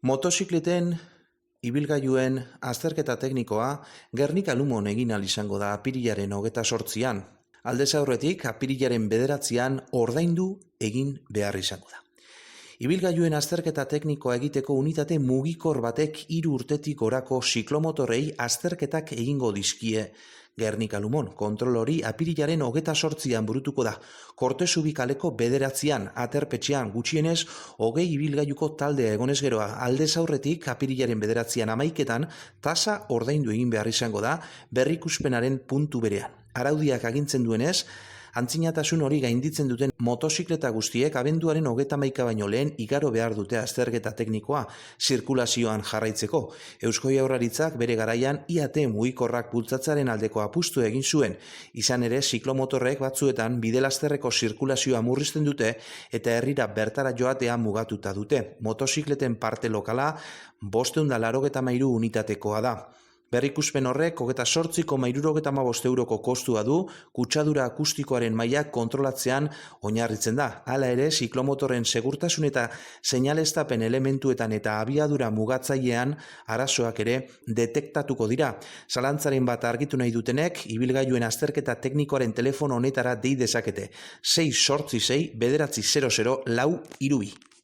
Motozikleten ibilgailuen azterketa teknikoa Gernika Lumon egin ahal izango da apirilaren 28an. Aldez aurretik apirilaren 9an ordaindu egin behar izango da. Ibilgailuen azterketa teknikoa egiteko unitate mugikor batek 3 urtetik gorako ziklomotorrei azterketak egingo dizkie Gernika Lumon. Kontrol hori apirilaren 28an burutuko da. Kortezubi kaleko 9an, aterpetxean gutxienez 20 ibilgailuko taldea egonez geroa. Aldez aurretik apirilaren 9an 11etan tasa ordaindu egin behar izango da berrikuspenaren puntu berean. Araudiak agintzen duenez, antzinatasun hori gainditzen duten motozikleta guztiek abenduaren 31 baino lehen igaro behar dute azterketa teknikoa zirkulazioan jarraitzeko. Eusko Jaurlaritzak bere garaian IAT mugikorrak bultzatzaren aldeko apustu egin zuen. Izan ere, ziklomotorrek batzuetan bidelasterreko zirkulazioa murrizten dute eta herrira bertara joatea mugatuta dute. Motozikleten parte lokala 583 unitatekoa da. Berrikuspen horrek 28,75 euroko kostua du, kutsadura akustikoaren mailak kontrolatzean oinarritzen da. Hala ere, ziklomotorren segurtasun eta seinaleztapen elementuetan eta abiadura mugatzailean arazoak ere detektatuko dira. Zalantzaren bat argitu nahi dutenek, ibilgailuen azterketa teknikoaren telefono honetara dei dezakete. 686 900 4 3.